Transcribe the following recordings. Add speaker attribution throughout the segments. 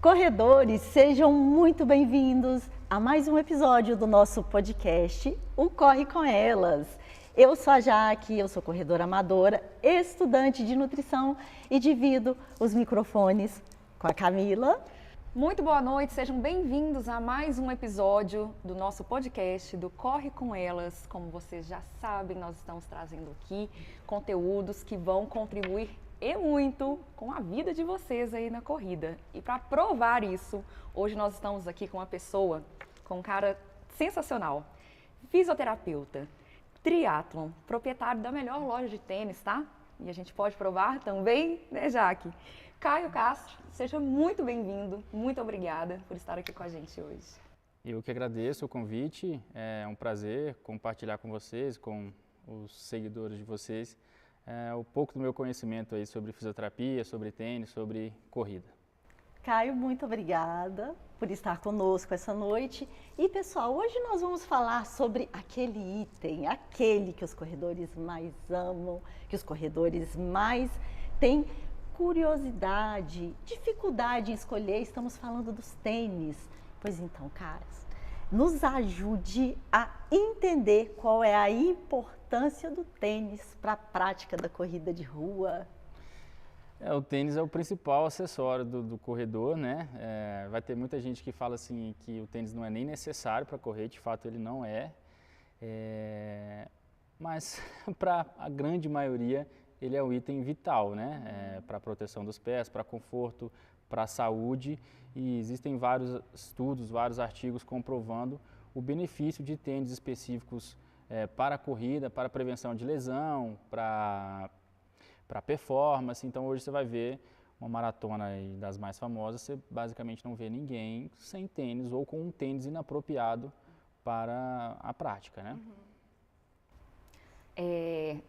Speaker 1: Corredores, sejam muito bem-vindos a mais um episódio do nosso podcast, o Corre com Elas. Eu sou a Jaque, eu sou corredora amadora, estudante de nutrição e divido os microfones com a Camila.
Speaker 2: Muito boa noite, sejam bem-vindos a mais um episódio do nosso podcast do Corre com Elas. Como vocês já sabem, nós estamos trazendo aqui conteúdos que vão contribuir e muito com a vida de vocês aí na corrida. E para provar isso, hoje nós estamos aqui com uma pessoa, com um cara sensacional, fisioterapeuta, triatlon, proprietário da melhor loja de tênis, tá? E a gente pode provar também, né, Jaque? Caio Castro, seja muito bem-vindo, muito obrigada por estar aqui com a gente hoje.
Speaker 3: Eu que agradeço o convite, é um prazer compartilhar com vocês, com os seguidores de vocês, um pouco do meu conhecimento aí sobre fisioterapia, sobre tênis, sobre corrida.
Speaker 1: Caio, muito obrigada por estar conosco essa noite. E pessoal, hoje nós vamos falar sobre aquele item, aquele que os corredores mais amam, que os corredores mais têm curiosidade, dificuldade em escolher. Estamos falando dos tênis. Pois então, caras, nos ajude a entender qual é a importância do tênis para a prática da corrida de rua.
Speaker 3: O tênis é o principal acessório do corredor, né? Vai ter muita gente que fala assim que o tênis não é nem necessário para correr, de fato ele não é. Mas para a grande maioria ele é um item vital, né? Para a proteção dos pés, para conforto, para a saúde. E existem vários estudos, vários artigos comprovando o benefício de tênis específicos para a corrida, para a prevenção de lesão, para performance. Então hoje você vai ver uma maratona aí das mais famosas, você basicamente não vê ninguém sem tênis ou com um tênis inapropriado para a prática, né?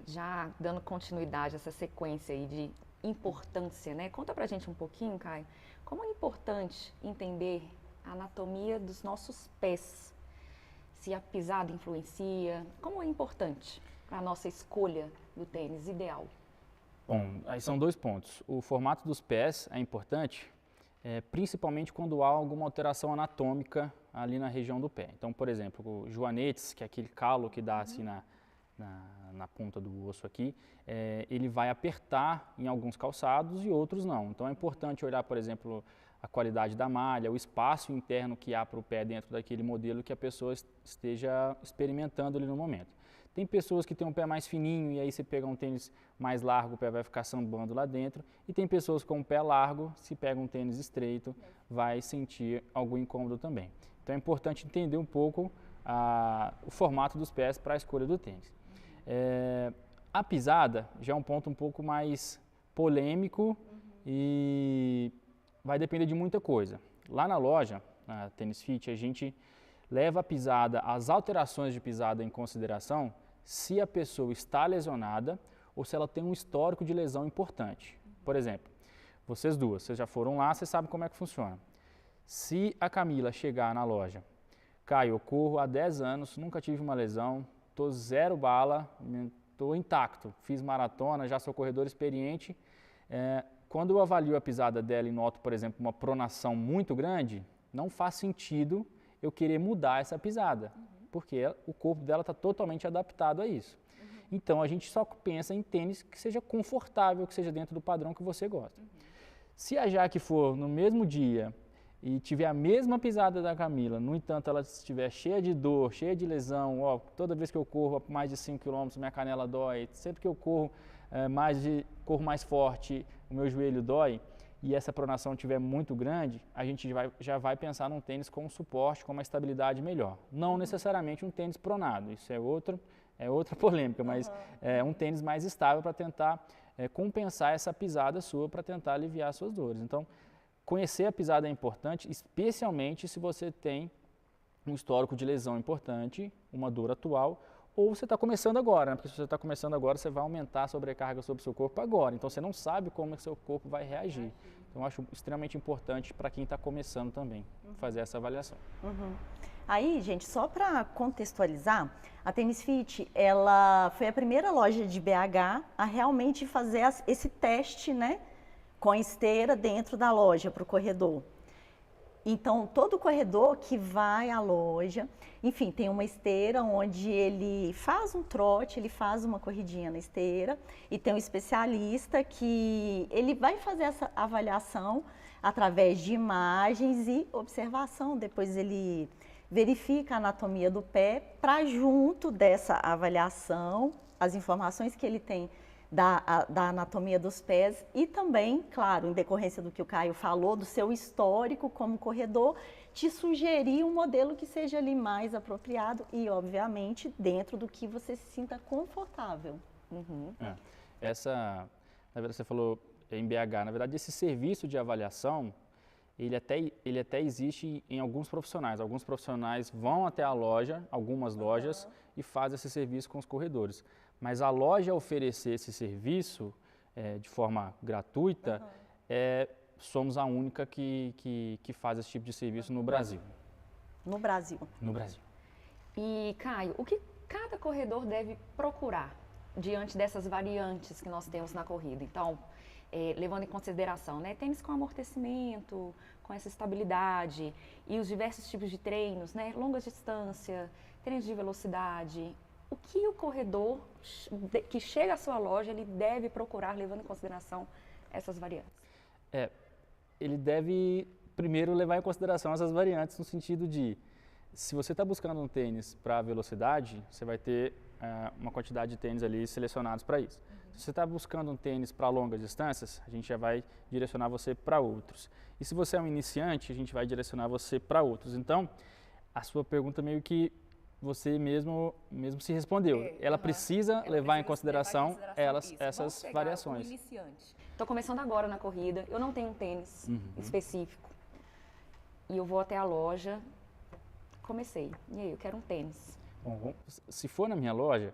Speaker 2: Já dando continuidade a essa sequência aí de importância, né? Conta pra gente um pouquinho, Caio, como é importante entender a anatomia dos nossos pés, se a pisada influencia, como é importante para a nossa escolha do tênis ideal?
Speaker 3: Bom, aí são dois pontos. O formato dos pés é importante, principalmente quando há alguma alteração anatômica ali na região do pé. Então, por exemplo, o joanetes, que é aquele calo que dá assim na ponta do osso aqui, ele vai apertar em alguns calçados e outros não. Então é importante olhar, por exemplo, a qualidade da malha, o espaço interno que há para o pé dentro daquele modelo que a pessoa esteja experimentando ali no momento. Tem pessoas que têm um pé mais fininho e aí você pega um tênis mais largo, o pé vai ficar sambando lá dentro. E tem pessoas com um pé largo, se pega um tênis estreito, vai sentir algum incômodo também. Então é importante entender um pouco o formato dos pés para a escolha do tênis. A pisada já é um ponto um pouco mais polêmico e vai depender de muita coisa. Lá na loja, na Tênis Fit, a gente leva a pisada, as alterações de pisada em consideração se a pessoa está lesionada ou se ela tem um histórico de lesão importante. Por exemplo, vocês já foram lá, vocês sabem como é que funciona. Se a Camila chegar na loja, Caio, eu corro há 10 anos, nunca tive uma lesão, estou zero bala, estou intacto, fiz maratona, já sou corredor experiente. Quando eu avalio a pisada dela e noto, por exemplo, uma pronação muito grande, não faz sentido eu querer mudar essa pisada, porque o corpo dela está totalmente adaptado a isso. Então a gente só pensa em tênis que seja confortável, que seja dentro do padrão que você gosta. Se a Jaque for no mesmo dia e tiver a mesma pisada da Camila, no entanto ela estiver cheia de dor, cheia de lesão, toda vez que eu corro mais de 5 km minha canela dói, sempre que eu corro corro mais forte, o meu joelho dói, e essa pronação estiver muito grande, a gente já vai pensar num tênis com suporte, com uma estabilidade melhor. Não necessariamente um tênis pronado, isso é outra polêmica, mas é um tênis mais estável para tentar compensar essa pisada sua, para tentar aliviar as suas dores. Então, conhecer a pisada é importante, especialmente se você tem um histórico de lesão importante, uma dor atual, ou você está começando agora, né? Porque se você está começando agora, você vai aumentar a sobrecarga sobre o seu corpo agora, então você não sabe como o seu corpo vai reagir. Então eu acho extremamente importante para quem está começando também, fazer essa avaliação.
Speaker 1: Aí, gente, só para contextualizar, a Tênis Fit, ela foi a primeira loja de BH a realmente fazer esse teste, né, com a esteira dentro da loja para o corredor. Então, todo corredor que vai à loja, enfim, tem uma esteira onde ele faz um trote, ele faz uma corridinha na esteira e tem um especialista que ele vai fazer essa avaliação através de imagens e observação. Depois ele verifica a anatomia do pé para, junto dessa avaliação, as informações que ele tem da anatomia dos pés e também, claro, em decorrência do que o Caio falou, do seu histórico como corredor, te sugerir um modelo que seja ali mais apropriado e, obviamente, dentro do que você se sinta confortável.
Speaker 2: Uhum.
Speaker 3: Na verdade, você falou em BH, na verdade, esse serviço de avaliação, ele até existe em alguns profissionais. Alguns profissionais vão até a loja, algumas lojas, e fazem esse serviço com os corredores. Mas a loja oferecer esse serviço de forma gratuita, somos a única que faz esse tipo de serviço no Brasil.
Speaker 1: No Brasil.
Speaker 3: No Brasil.
Speaker 2: E, Caio, o que cada corredor deve procurar diante dessas variantes que nós temos na corrida? Então, levando em consideração, né, tênis com amortecimento, com essa estabilidade e os diversos tipos de treinos, né, longa distância, treinos de velocidade. O que o corredor que chega à sua loja, ele deve procurar, levando em consideração essas variantes?
Speaker 3: Ele deve primeiro levar em consideração essas variantes no sentido de, se você está buscando um tênis para velocidade, você vai ter uma quantidade de tênis ali selecionados para isso. Se você está buscando um tênis para longas distâncias, a gente já vai direcionar você para outros. E se você é um iniciante, a gente vai direcionar você para outros. Então, a sua pergunta meio que você mesmo se respondeu. Ela precisa levar em consideração essas variações.
Speaker 2: Estou começando agora na corrida, eu não tenho um tênis específico. E eu vou até a loja, comecei. E aí, eu quero um tênis.
Speaker 3: Bom, se for na minha loja,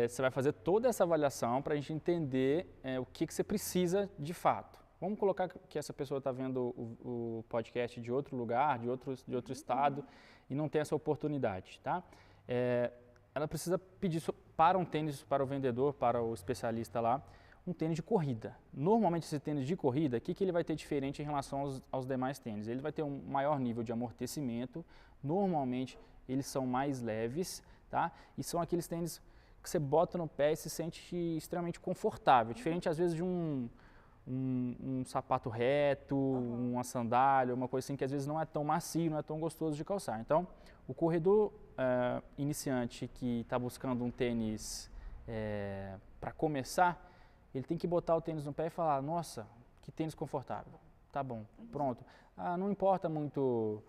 Speaker 3: você vai fazer toda essa avaliação para a gente entender o que você precisa de fato. Vamos colocar que essa pessoa está vendo o podcast de outro lugar, de outro estado, e não tem essa oportunidade, tá? Ela precisa pedir para um tênis, para o vendedor, para o especialista lá, um tênis de corrida. Normalmente esse tênis de corrida, o que ele vai ter diferente em relação aos demais tênis? Ele vai ter um maior nível de amortecimento, normalmente eles são mais leves, tá? E são aqueles tênis que você bota no pé e se sente extremamente confortável, diferente às vezes de um sapato reto, uma sandália, uma coisa assim que às vezes não é tão macio, não é tão gostoso de calçar. Então, o corredor iniciante que está buscando um tênis para começar, ele tem que botar o tênis no pé e falar, nossa, que tênis confortável, tá bom, pronto. Não importa muito,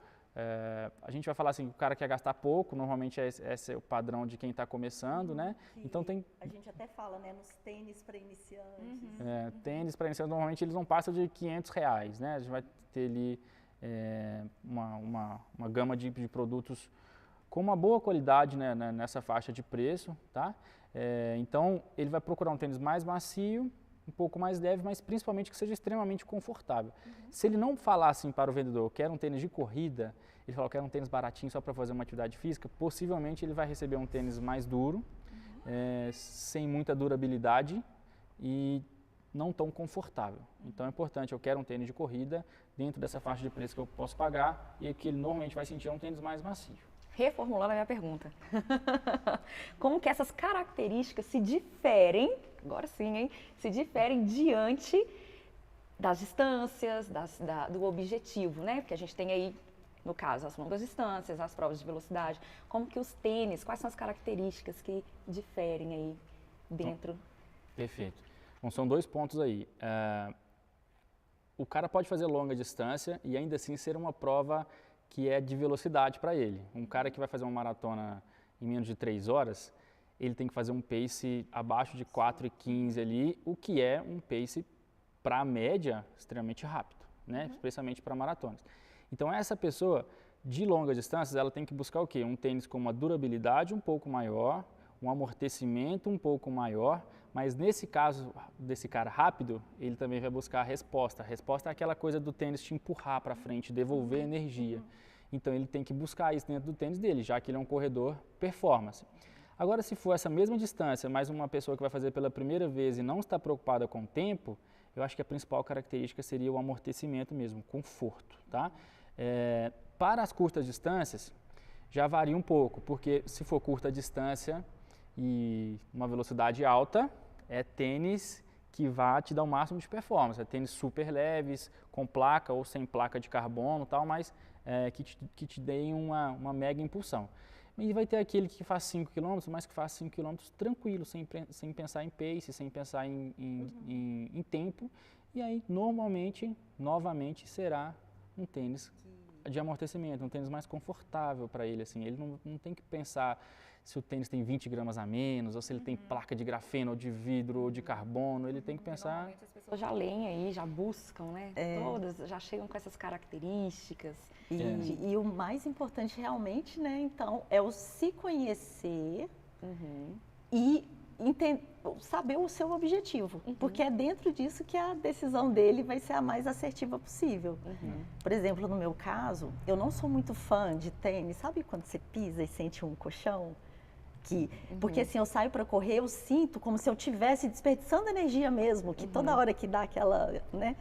Speaker 3: a gente vai falar assim, o cara quer gastar pouco, normalmente esse é o padrão de quem está começando, né? Então
Speaker 1: a gente até fala, né, nos tênis para iniciantes.
Speaker 3: Tênis para iniciantes, normalmente eles não passam de R$500, né? A gente vai ter ali uma gama de produtos com uma boa qualidade, né, nessa faixa de preço, tá? Então, ele vai procurar um tênis mais macio, um pouco mais leve, mas principalmente que seja extremamente confortável. Se ele não falar assim para o vendedor, quero um tênis de corrida, ele falar, quero um tênis baratinho só para fazer uma atividade física, possivelmente ele vai receber um tênis mais duro, sem muita durabilidade e não tão confortável. Então é importante, eu quero um tênis de corrida dentro dessa faixa de preço que eu posso pagar e que ele normalmente vai sentir um tênis mais macio.
Speaker 2: Reformulando a minha pergunta. Como que essas características se diferem, agora sim, hein? Se diferem diante das distâncias, do objetivo, né? Porque a gente tem aí, no caso, as longas distâncias, as provas de velocidade. Como que os tênis, quais são as características que diferem aí dentro?
Speaker 3: Perfeito. Bom, são 2 pontos aí. O cara pode fazer longa distância e ainda assim ser uma prova que é de velocidade para ele. Um cara que vai fazer uma maratona em menos de 3 horas, ele tem que fazer um pace abaixo de 4:15 ali, o que é um pace para a média extremamente rápido, né? Especialmente para maratonas. Então essa pessoa de longas distâncias, ela tem que buscar o quê? Um tênis com uma durabilidade um pouco maior, um amortecimento um pouco maior, mas nesse caso desse cara rápido, ele também vai buscar a resposta. A resposta é aquela coisa do tênis te empurrar para frente, devolver energia. Então ele tem que buscar isso dentro do tênis dele, já que ele é um corredor performance. Agora, se for essa mesma distância, mas uma pessoa que vai fazer pela primeira vez e não está preocupada com o tempo, eu acho que a principal característica seria o amortecimento mesmo, conforto, tá? Para as curtas distâncias, já varia um pouco, porque se for curta distância e uma velocidade alta, é tênis que vai te dar o máximo de performance. É tênis super leves, com placa ou sem placa de carbono e tal, mas que te deem uma mega impulsão. E vai ter aquele que faz 5 km, mas que faz 5 km tranquilo, sem pensar em pace, sem pensar em tempo. E aí, novamente, será um tênis de amortecimento, um tênis mais confortável para ele. Assim. Ele não tem que pensar se o tênis tem 20 gramas a menos, ou se ele tem placa de grafeno, ou de vidro, ou de carbono. Ele tem que pensar...
Speaker 2: Normalmente as pessoas já leem aí, já buscam, né? Todas já chegam com essas características.
Speaker 1: E o mais importante realmente, né, então, é o se conhecer e saber o seu objetivo, porque é dentro disso que a decisão dele vai ser a mais assertiva possível. Por exemplo, no meu caso, eu não sou muito fã de tênis, sabe quando você pisa e sente um colchão? Porque assim, eu saio para correr, eu sinto como se eu estivesse desperdiçando energia mesmo, que toda hora que dá aquela, né?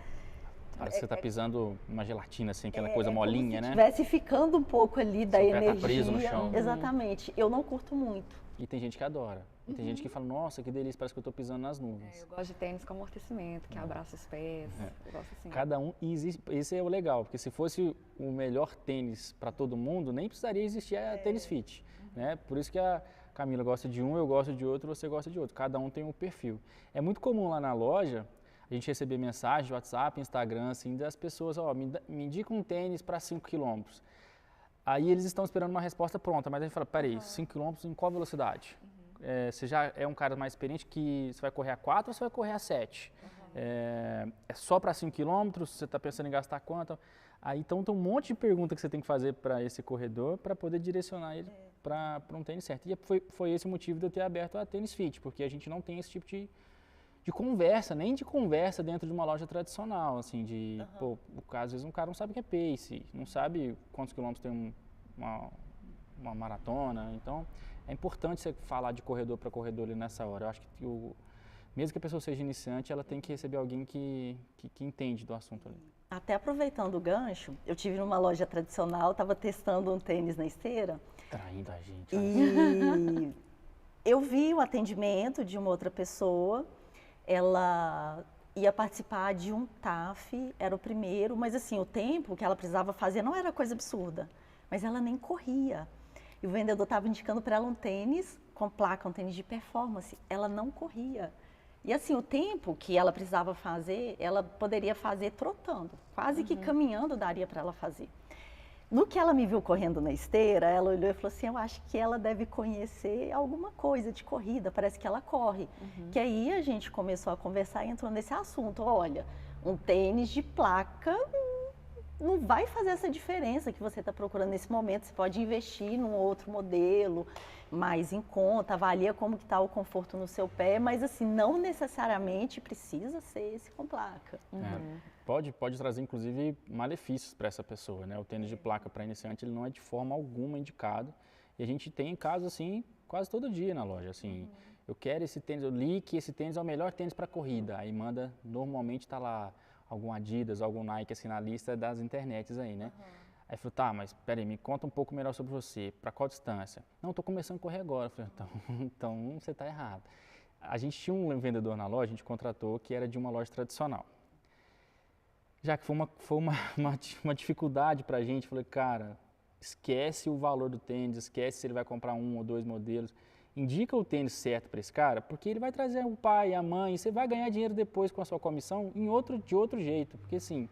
Speaker 3: Parece que você está pisando uma gelatina, assim, aquela coisa molinha, né?
Speaker 1: Estivesse ficando um pouco ali da energia.
Speaker 3: Tá preso no chão.
Speaker 1: Exatamente. Eu não curto muito.
Speaker 3: E tem gente que adora. E tem gente que fala, nossa, que delícia, parece que eu estou pisando nas nuvens.
Speaker 2: Eu gosto de tênis com amortecimento, que abraça os pés. Eu gosto assim.
Speaker 3: Cada um, esse é o legal, porque se fosse o melhor tênis para todo mundo, nem precisaria existir a Tênis Fit. Né? Por isso que a Camila gosta de um, eu gosto de outro, você gosta de outro. Cada um tem um perfil. É muito comum lá na loja a gente receber mensagem de WhatsApp, Instagram, assim, das pessoas, me indica um tênis para 5 km. Aí eles estão esperando uma resposta pronta, mas a gente fala, peraí, 5 km em qual velocidade? Você já é um cara mais experiente que você vai correr a 4 ou você vai correr a 7? É só para 5 km? Você está pensando em gastar quanto? Aí então tem um monte de pergunta que você tem que fazer para esse corredor para poder direcionar ele para um tênis certo. E foi esse o motivo de eu ter aberto a Tênis Fit, porque a gente não tem esse tipo de conversa, nem de conversa dentro de uma loja tradicional, assim, pô, às vezes um cara não sabe o que é pace, não sabe quantos quilômetros tem uma maratona, então é importante você falar de corredor para corredor ali nessa hora. Eu acho que mesmo que a pessoa seja iniciante, ela tem que receber alguém que entende do assunto ali.
Speaker 1: Até aproveitando o gancho, eu tive numa loja tradicional, estava testando um tênis na esteira.
Speaker 3: Traindo a gente.
Speaker 1: E eu vi o atendimento de uma outra pessoa. Ela ia participar de um TAF, era o primeiro, mas assim, o tempo que ela precisava fazer não era coisa absurda, mas ela nem corria. E o vendedor estava indicando para ela um tênis com placa, um tênis de performance, ela não corria. E assim, o tempo que ela precisava fazer, ela poderia fazer trotando, quase que caminhando daria para ela fazer. No que ela me viu correndo na esteira, ela olhou e falou assim, eu acho que ela deve conhecer alguma coisa de corrida, parece que ela corre. Que aí a gente começou a conversar e entrou nesse assunto, olha, um tênis de placa não vai fazer essa diferença que você está procurando nesse momento, você pode investir num outro modelo, mais em conta, avalia como que está o conforto no seu pé, mas assim, não necessariamente precisa ser esse com placa.
Speaker 3: Pode trazer, inclusive, malefícios para essa pessoa, né? O tênis de placa para iniciante, ele não é de forma alguma indicado. E a gente tem casos, assim, quase todo dia na loja, assim. Eu quero esse tênis, eu li que esse tênis é o melhor tênis para corrida. Aí manda, normalmente está lá algum Adidas, algum Nike, assim, na lista das internets aí, né? Aí eu falei, tá, mas peraí, me conta um pouco melhor sobre você. Para qual distância? Não, estou começando a correr agora. Eu falei, então você está errado. A gente tinha um vendedor na loja, a gente contratou, que era de uma loja tradicional. Já que foi uma dificuldade para a gente, falei, cara, esquece o valor do tênis, esquece se ele vai comprar 1 ou 2 modelos. Indica o tênis certo para esse cara, porque ele vai trazer o pai, a mãe, e você vai ganhar dinheiro depois com a sua comissão de outro jeito. Porque assim,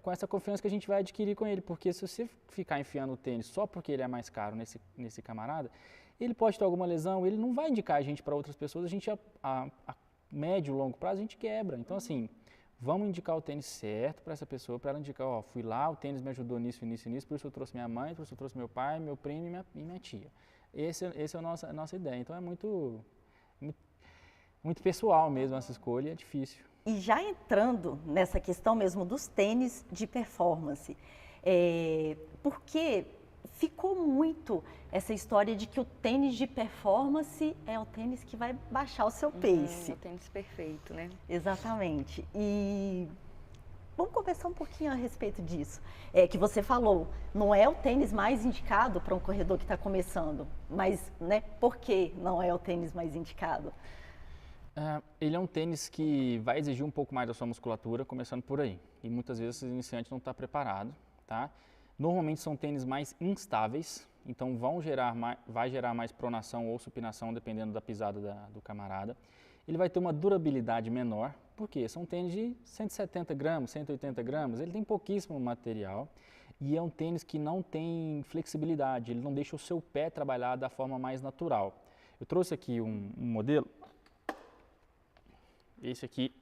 Speaker 3: com essa confiança que a gente vai adquirir com ele. Porque se você ficar enfiando o tênis só porque ele é mais caro nesse camarada, ele pode ter alguma lesão, ele não vai indicar a gente para outras pessoas, a gente a médio e longo prazo a gente quebra. Então assim, vamos indicar o tênis certo para essa pessoa, para ela indicar, ó, fui lá, o tênis me ajudou nisso, por isso eu trouxe minha mãe, por isso eu trouxe meu pai, meu primo e minha tia. Essa é a nossa ideia. Então é muito pessoal mesmo essa escolha, é difícil.
Speaker 1: E já entrando nessa questão mesmo dos tênis de performance, porque ficou muito essa história de que o tênis de performance é o tênis que vai baixar o seu pace.
Speaker 2: É o tênis perfeito, né?
Speaker 1: Exatamente. E Vamos conversar um pouquinho a respeito disso. Que você falou, não é o tênis mais indicado para um corredor que está começando, mas, né, por que não é o tênis mais indicado?
Speaker 3: Ele é um tênis que vai exigir um pouco mais da sua musculatura, começando por aí. E muitas vezes o iniciante não está preparado, tá? Normalmente são tênis mais instáveis, então vai gerar mais pronação ou supinação, dependendo da pisada do camarada. Ele vai ter uma durabilidade menor, porque são tênis de 170 gramas, 180 gramas, ele tem pouquíssimo material e é um tênis que não tem flexibilidade, ele não deixa o seu pé trabalhar da forma mais natural. Eu trouxe aqui um modelo. Esse aqui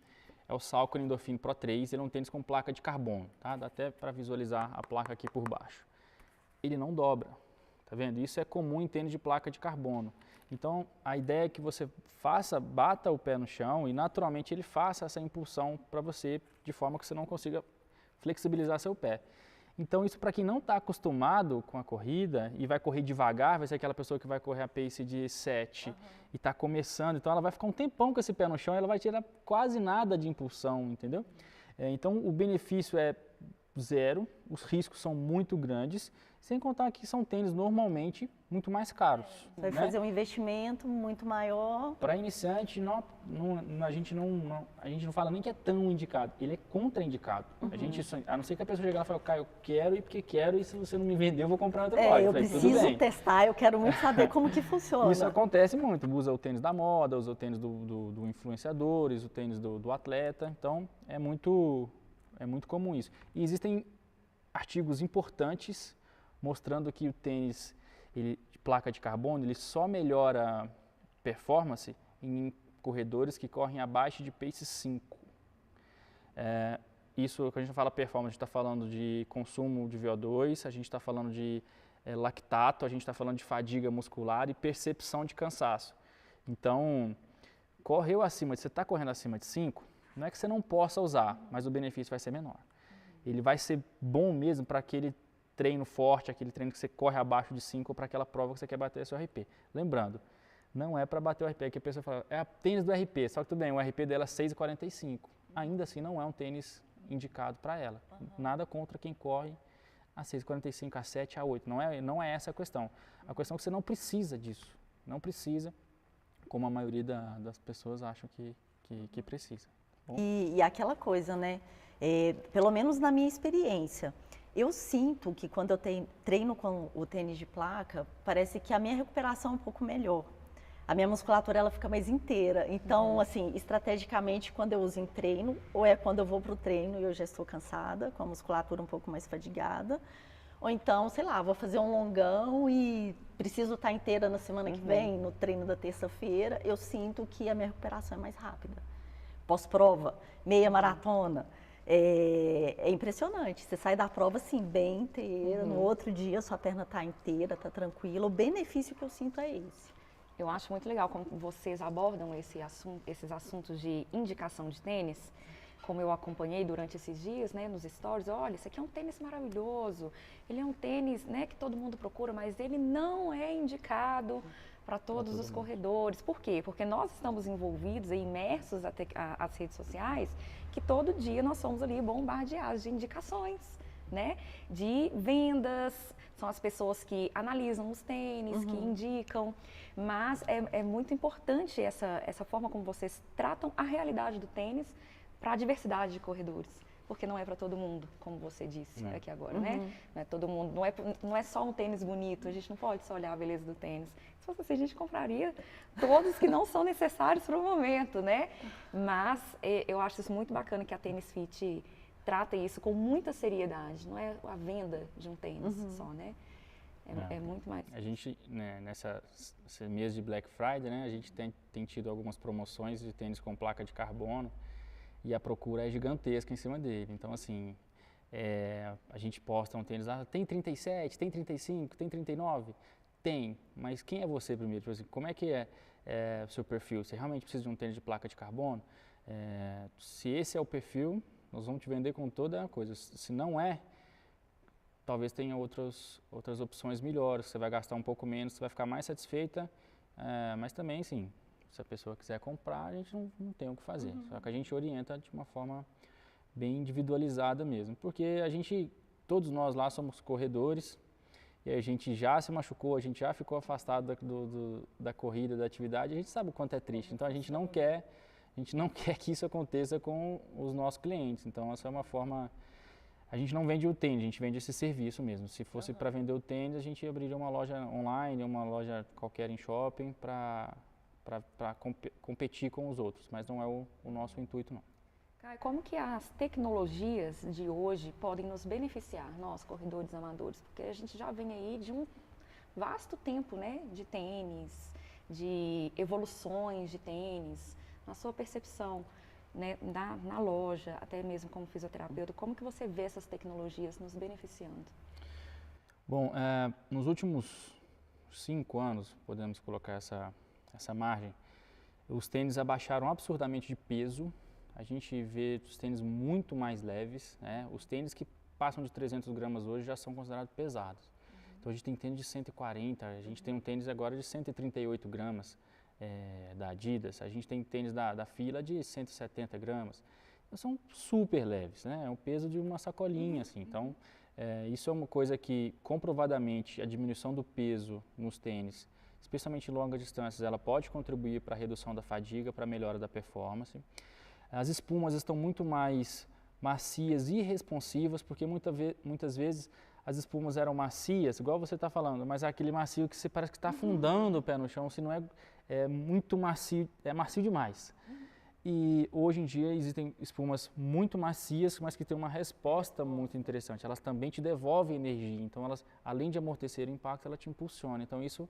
Speaker 3: é o Saucony Endorphin Pro 3, ele é um tênis com placa de carbono, tá? Dá até para visualizar a placa aqui por baixo. Ele não dobra, tá vendo? Isso é comum em tênis de placa de carbono. Então, a ideia é que você bata o pé no chão e naturalmente ele faça essa impulsão para você, de forma que você não consiga flexibilizar seu pé. Então, isso para quem não está acostumado com a corrida e vai correr devagar, vai ser aquela pessoa que vai correr a pace de 7 e está começando, então ela vai ficar um tempão com esse pé no chão e ela vai tirar quase nada de impulsão, entendeu? Então, o benefício é zero, os riscos são muito grandes, sem contar que são tênis normalmente muito mais caros.
Speaker 1: Vai fazer um investimento muito maior.
Speaker 3: Para iniciante, a gente não fala nem que é tão indicado, ele é contraindicado. A não ser que a pessoa chegue lá e fale, Caio, eu quero e porque quero, e se você não me vender, eu vou comprar outra loja.
Speaker 1: Eu preciso testar, eu quero muito saber como que funciona.
Speaker 3: Isso acontece muito, usa o tênis da moda, usa o tênis do influenciadores, o tênis do atleta, então é muito comum isso. E existem artigos importantes mostrando que o tênis de placa de carbono ele só melhora performance em corredores que correm abaixo de pace 5. Isso, quando a gente fala performance, a gente está falando de consumo de VO2, a gente está falando de lactato, a gente está falando de fadiga muscular e percepção de cansaço. Então, você está correndo acima de 5, não é que você não possa usar, mas o benefício vai ser menor. Ele vai ser bom mesmo para aquele treino forte, aquele treino que você corre abaixo de 5 ou para aquela prova que você quer bater seu RP. Lembrando, não é para bater o RP, que a pessoa fala, é tênis do RP, só que tudo bem, o RP dela é 6,45. Ainda assim não é um tênis indicado para ela. Nada contra quem corre a 6,45, a 7, a 8. Não é essa a questão. A questão é que você não precisa disso. Não precisa, como a maioria das pessoas acham que precisa.
Speaker 1: E aquela coisa, né? Pelo menos na minha experiência, eu sinto que quando eu treino com o tênis de placa, parece que a minha recuperação é um pouco melhor. A minha musculatura ela fica mais inteira. Então, assim, estrategicamente, quando eu uso em treino, ou é quando eu vou para o treino e eu já estou cansada, com a musculatura um pouco mais fadigada, ou então, sei lá, vou fazer um longão e preciso estar inteira na semana que vem, no treino da terça-feira, eu sinto que a minha recuperação é mais rápida. Pós-prova, meia maratona. É impressionante, você sai da prova assim, bem inteira, no outro dia sua perna está inteira, está tranquila, o benefício que eu sinto é esse.
Speaker 2: Eu acho muito legal como vocês abordam esses assuntos de indicação de tênis, como eu acompanhei durante esses dias, né, nos stories. Olha, esse aqui é um tênis maravilhoso, ele é um tênis, né, que todo mundo procura, mas ele não é indicado para todos os corredores. Por quê? Porque nós estamos envolvidos e imersos às redes sociais, que todo dia nós somos ali bombardeados de indicações, né? De vendas, são as pessoas que analisam os tênis, que indicam, mas é muito importante essa forma como vocês tratam a realidade do tênis para a diversidade de corredores. Porque não é para todo mundo, como você disse aqui agora, né? Não é todo mundo, não é só um tênis bonito, a gente não pode só olhar a beleza do tênis. Se fosse assim, a gente compraria todos que não são necessários para o momento, né? Mas eu acho isso muito bacana que a Tênis Fit trata isso com muita seriedade, não é a venda de um tênis só, né? É muito mais.
Speaker 3: A gente, né, nesse mês de Black Friday, né, a gente tem tido algumas promoções de tênis com placa de carbono, e a procura é gigantesca em cima dele. Então, assim, a gente posta um tênis, tem 37, tem 35, tem 39? Tem, mas quem é você primeiro? Tipo assim, como é que é o seu perfil? Você realmente precisa de um tênis de placa de carbono? Se esse é o perfil, nós vamos te vender com toda a coisa. Se não é, talvez tenha outras opções melhores, você vai gastar um pouco menos, você vai ficar mais satisfeita, mas também, sim, se a pessoa quiser comprar, a gente não tem o que fazer. Só que a gente orienta de uma forma bem individualizada mesmo, porque todos nós lá somos corredores, e a gente já se machucou, a gente já ficou afastado da corrida, da atividade, a gente sabe o quanto é triste, então a gente não quer que isso aconteça com os nossos clientes, então essa é uma forma, a gente não vende o tênis, a gente vende esse serviço mesmo, se fosse para vender o tênis, a gente abriria uma loja online, uma loja qualquer em shopping para competir com os outros, mas não é o nosso intuito não.
Speaker 2: Caio, como que as tecnologias de hoje podem nos beneficiar, nós, corredores amadores? Porque a gente já vem aí de um vasto tempo, né, de tênis, de evoluções de tênis, na sua percepção, né, na loja, até mesmo como fisioterapeuta, como que você vê essas tecnologias nos beneficiando?
Speaker 3: Bom, nos últimos 5 anos, podemos colocar essa margem, os tênis abaixaram absurdamente de peso. A gente vê os tênis muito mais leves, né? Os tênis que passam de 300 gramas hoje já são considerados pesados. Então a gente tem tênis de 140, a gente tem um tênis agora de 138 gramas da Adidas, a gente tem tênis da Fila de 170 gramas. Então, são super leves, né? É o peso de uma sacolinha, assim. Então isso é uma coisa que comprovadamente a diminuição do peso nos tênis, especialmente em longas distâncias, ela pode contribuir para a redução da fadiga, para a melhora da performance. As espumas estão muito mais macias e responsivas, porque muitas vezes as espumas eram macias, igual você está falando, mas é aquele macio que você parece que está afundando o pé no chão, se não é muito macio, é macio demais. E hoje em dia existem espumas muito macias, mas que têm uma resposta muito interessante. Elas também te devolvem energia, então elas, além de amortecer o impacto, ela te impulsiona. Então isso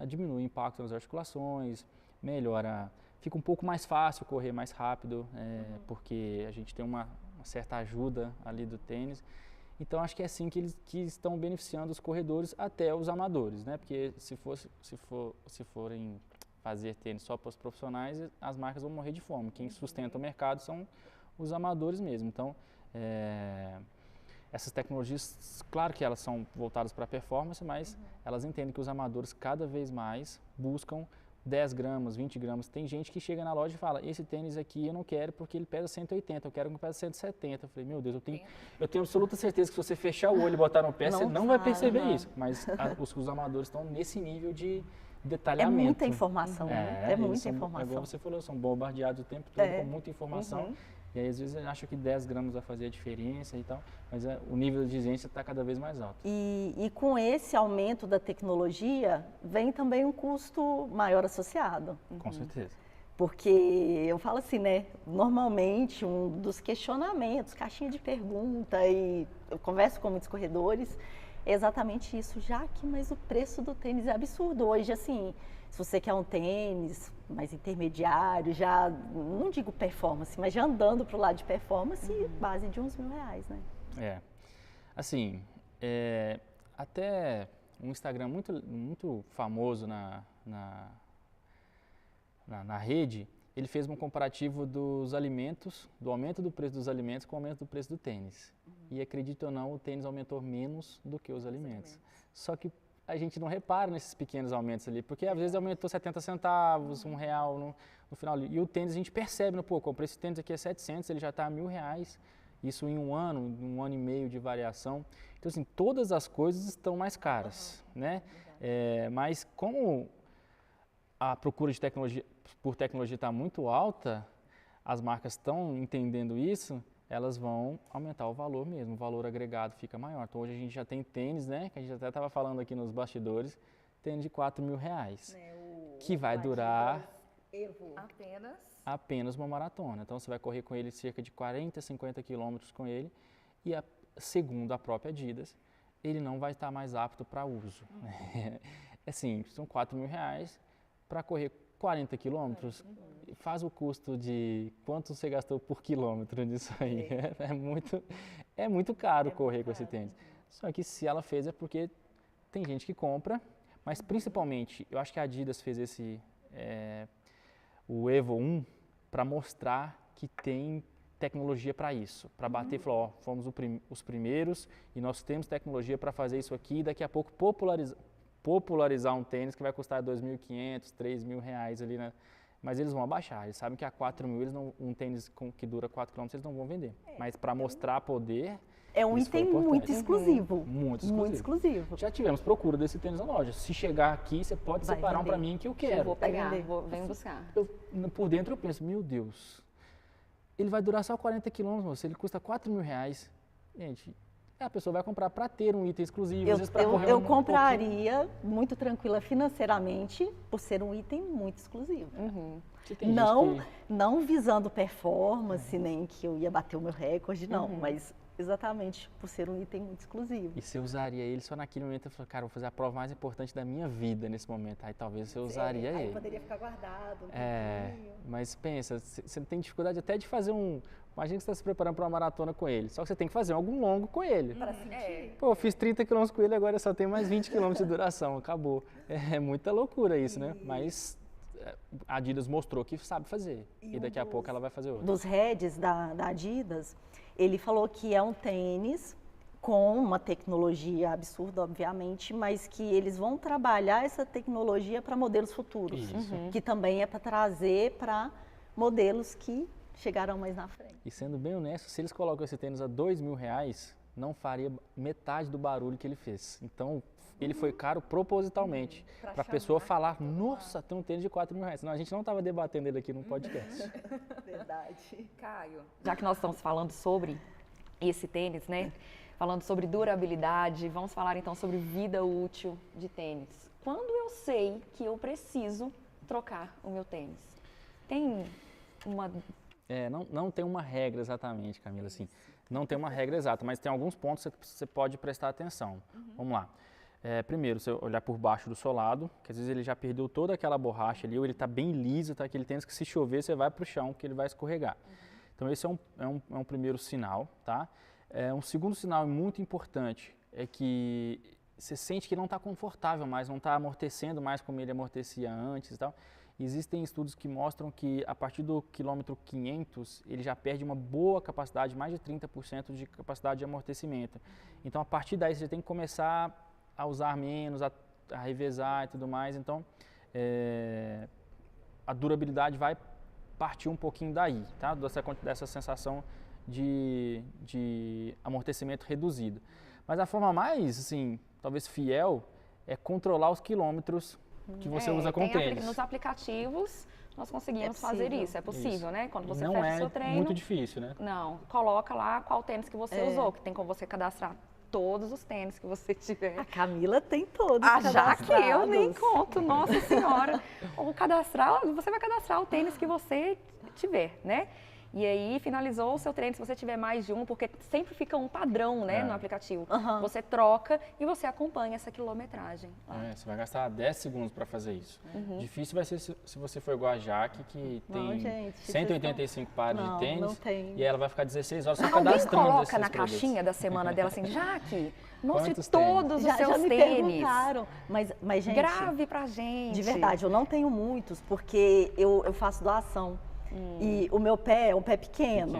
Speaker 3: diminui o impacto nas articulações, melhora. Fica um pouco mais fácil correr mais rápido, porque a gente tem uma certa ajuda ali do tênis. Então acho que é assim que estão beneficiando os corredores até os amadores, né? Porque se forem fazer tênis só para os profissionais, as marcas vão morrer de fome. Quem sustenta o mercado são os amadores mesmo. Então essas tecnologias, claro que elas são voltadas para a performance, mas elas entendem que os amadores cada vez mais buscam 10 gramas, 20 gramas. Tem gente que chega na loja e fala, esse tênis aqui eu não quero porque ele pesa 180, eu quero que pese 170. Eu falei, meu Deus, eu tenho absoluta certeza que se você fechar o olho e botar no pé, você não vai perceber isso. Mas os amadores estão nesse nível de detalhamento.
Speaker 1: É muita informação, né? É muita informação.
Speaker 3: Igual você falou, são bombardeados o tempo todo com muita informação. E aí, às vezes, acha que 10 gramas vai fazer a diferença e tal, mas o nível de exigência está cada vez mais alto.
Speaker 1: E com esse aumento da tecnologia, vem também um custo maior associado.
Speaker 3: Com certeza.
Speaker 1: Porque eu falo assim, né? Normalmente, um dos questionamentos, caixinha de pergunta, e eu converso com muitos corredores, é exatamente isso. Mas o preço do tênis é absurdo. Hoje, assim, se você quer um tênis mais intermediário, já, não digo performance, mas já andando para o lado de performance, base de uns R$1.000, né?
Speaker 3: Assim, até um Instagram muito famoso na rede, ele fez um comparativo dos alimentos, do aumento do preço dos alimentos com o aumento do preço do tênis. E acredite ou não, o tênis aumentou menos do que os alimentos. Só que a gente não repara nesses pequenos aumentos ali, porque às vezes aumentou 70 centavos, R$1 no final. E o tênis a gente percebe, comprei esse tênis aqui a 700, ele já está a R$1.000, isso em um ano e meio de variação. Então assim, todas as coisas estão mais caras, né? Mas como a procura por tecnologia está muito alta, as marcas estão entendendo isso, elas vão aumentar o valor mesmo, o valor agregado fica maior. Então hoje a gente já tem tênis, né, que a gente até estava falando aqui nos bastidores, tênis de R$4.000, que vai durar apenas uma maratona. Então você vai correr com ele cerca de 40, 50 quilômetros com ele, e segundo a própria Adidas, ele não vai estar mais apto para uso. Assim, são R$4.000 para correr 40 quilômetros, faz o custo de quanto você gastou por quilômetro nisso aí. É muito caro correr com esse tênis. Só que se ela fez é porque tem gente que compra, mas principalmente, eu acho que a Adidas fez o Evo 1 para mostrar que tem tecnologia para isso, para bater e falar, ó, fomos os primeiros e nós temos tecnologia para fazer isso aqui e daqui a pouco popularizar um tênis que vai custar R$2.500, R$3.000 ali mas eles vão abaixar. Eles sabem que a 4.000, um tênis que dura 4 km, eles não vão vender. Mas para mostrar poder...
Speaker 1: É um item muito exclusivo.
Speaker 3: Muito exclusivo.
Speaker 1: Muito exclusivo.
Speaker 3: Já tivemos procura desse tênis na loja. Se chegar aqui, você pode separar um para mim que eu quero.
Speaker 2: Eu vou pegar, vem buscar.
Speaker 3: Por dentro eu penso, meu Deus, ele vai durar só 40 km, moço, ele custa R$4.000. Gente, a pessoa vai comprar para ter um item exclusivo.
Speaker 1: Eu compraria muito tranquila financeiramente por ser um item muito exclusivo. Não visando performance, nem que eu ia bater o meu recorde, não, mas exatamente por ser um item muito exclusivo.
Speaker 3: E você usaria ele só naquele momento? Eu falei, cara, vou fazer a prova mais importante da minha vida nesse momento. Aí talvez você usaria ele.
Speaker 1: Aí poderia ficar guardado um pouquinho.
Speaker 3: Mas pensa, você tem dificuldade até de fazer um... Imagina que você está se preparando para uma maratona com ele. Só que você tem que fazer algum longo com ele.
Speaker 1: Para sentir.
Speaker 3: Pô, eu fiz 30 km com ele, agora só tem mais 20 km de duração. Acabou. É muita loucura isso, né? Mas a Adidas mostrou que sabe fazer. E daqui a pouco ela vai fazer outro.
Speaker 1: Dos heads da Adidas, ele falou que é um tênis com uma tecnologia absurda, obviamente, mas que eles vão trabalhar essa tecnologia para modelos futuros. Que também é para trazer para modelos que chegarão mais na frente.
Speaker 3: E sendo bem honesto, se eles colocam esse tênis a R$2.000, não faria metade do barulho que ele fez. Então, ele foi caro propositalmente, para a pessoa falar, nossa, tem um tênis de R$4.000. Senão a gente não estava debatendo ele aqui no podcast.
Speaker 1: Verdade.
Speaker 2: Caio, já que nós estamos falando sobre esse tênis, né? Falando sobre durabilidade, vamos falar então sobre vida útil de tênis. Quando eu sei que eu preciso trocar o meu tênis? Tem uma...
Speaker 3: Não tem uma regra exatamente, Camila, assim, não tem uma regra exata, mas tem alguns pontos que você pode prestar atenção. Vamos lá. Primeiro, você olhar por baixo do solado, que às vezes ele já perdeu toda aquela borracha ali, ou ele está bem liso, tá aquele tênis que se chover você vai para o chão, que ele vai escorregar. Então esse é um primeiro sinal, tá? Um segundo sinal muito importante é que você sente que não está confortável mais, não está amortecendo mais como ele amortecia antes e tal. Existem estudos que mostram que a partir do quilômetro 500 ele já perde uma boa capacidade, mais de 30% de capacidade de amortecimento. Então a partir daí você tem que começar a usar menos, a revezar e tudo mais. Então a durabilidade vai partir um pouquinho daí, tá? Dessa sensação de amortecimento reduzido. Mas a forma mais, assim, talvez fiel, é controlar os quilômetros que você usa com tênis.
Speaker 2: Nos aplicativos nós conseguimos fazer isso, é possível, né? Quando você
Speaker 3: não
Speaker 2: fecha o seu treino.
Speaker 3: Não é muito difícil, né?
Speaker 2: Não, coloca lá qual tênis que você usou, que tem como você cadastrar todos os tênis que você tiver.
Speaker 1: A Camila tem todos
Speaker 2: já que eu nem conto, nossa senhora. Você vai cadastrar o tênis que você tiver, né? E aí, finalizou o seu treino, se você tiver mais de um, porque sempre fica um padrão, né, no aplicativo. Você troca e você acompanha essa quilometragem.
Speaker 3: Você vai gastar 10 segundos para fazer isso. Difícil vai ser se você for igual a Jaque, que tem 185 pares de tênis, e ela vai ficar 16 horas só cadastrando.
Speaker 2: Alguém coloca na caixinha da semana dela assim, Jaque, mostre todos os seus
Speaker 1: me
Speaker 2: tênis.
Speaker 1: Mas, gente,
Speaker 2: grave pra gente.
Speaker 1: De verdade, eu não tenho muitos, porque eu faço doação. E o meu pé é um pé pequeno.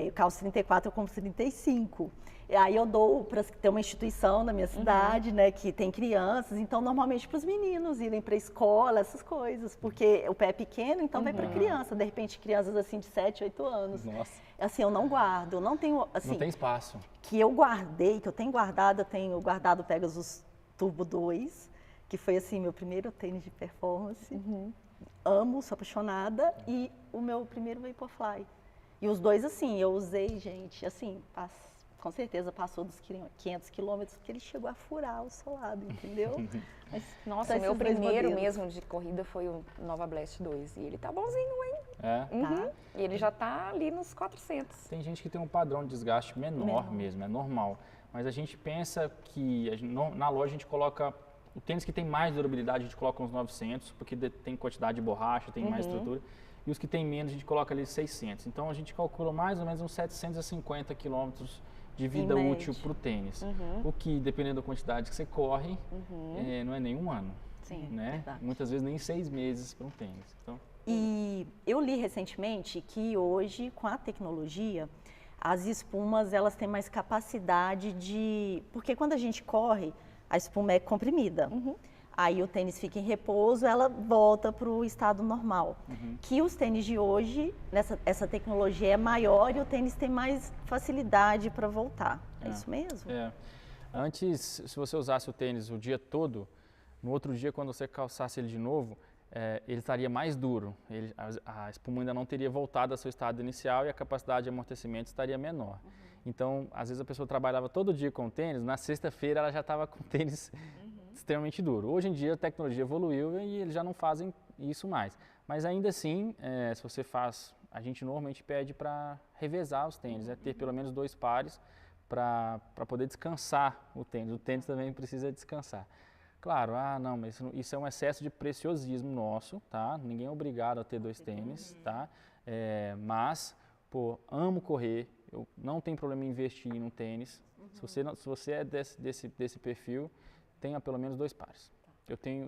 Speaker 1: Eu calço 34, eu compro 35. E aí eu dou para ter uma instituição na minha cidade, né, que tem crianças, então normalmente para os meninos irem para a escola, essas coisas, porque o pé é pequeno, então vai para criança, de repente crianças assim de 7, 8 anos.
Speaker 3: Nossa.
Speaker 1: Assim, eu não guardo, eu não tenho, assim...
Speaker 3: Não tem espaço.
Speaker 1: Que eu tenho guardado o Pegasus Turbo 2, que foi assim, meu primeiro tênis de performance. Amo, sou apaixonada, e o meu primeiro Vaporfly. E os dois, assim, eu usei, gente, assim, com certeza passou dos 500 quilômetros, porque ele chegou a furar o solado, entendeu?
Speaker 2: Mas, nossa, o meu primeiro mesmo de corrida foi o Nova Blast 2, e ele tá bonzinho, hein?
Speaker 3: Tá.
Speaker 2: E ele já tá ali nos 400.
Speaker 3: Tem gente que tem um padrão de desgaste menor mesmo, é normal. Mas a gente pensa que, na loja a gente coloca... O tênis que tem mais durabilidade, a gente coloca uns 900, porque tem quantidade de borracha, tem mais estrutura. E os que tem menos, a gente coloca ali 600. Então, a gente calcula mais ou menos uns 750 quilômetros de vida útil para o tênis. O que, dependendo da quantidade que você corre, não é nem um ano.
Speaker 1: Sim,
Speaker 3: né? Muitas vezes nem 6 meses para um tênis. Então...
Speaker 1: E eu li recentemente que hoje, com a tecnologia, as espumas elas têm mais capacidade de... Porque quando a gente corre... A espuma é comprimida. aí o tênis fica em repouso, ela volta para o estado normal. Que os tênis de hoje, essa tecnologia é maior e o tênis tem mais facilidade para voltar. É isso mesmo?
Speaker 3: Antes, se você usasse o tênis o dia todo, no outro dia, quando você calçasse ele de novo, ele estaria mais duro. A espuma ainda não teria voltado ao seu estado inicial e a capacidade de amortecimento estaria menor. Então, às vezes a pessoa trabalhava todo dia com tênis, na sexta-feira ela já estava com tênis extremamente duro. Hoje em dia a tecnologia evoluiu e eles já não fazem isso mais. Mas ainda assim, se você faz, a gente normalmente pede para revezar os tênis, ter pelo menos 2 pares para poder descansar o tênis. O tênis também precisa descansar. Claro, não, mas isso é um excesso de preciosismo nosso, tá? Ninguém é obrigado a ter 2 tênis, tá? Mas, amo correr, eu não tenho problema em investir em um tênis. Se você é desse perfil, tenha pelo menos 2 pares.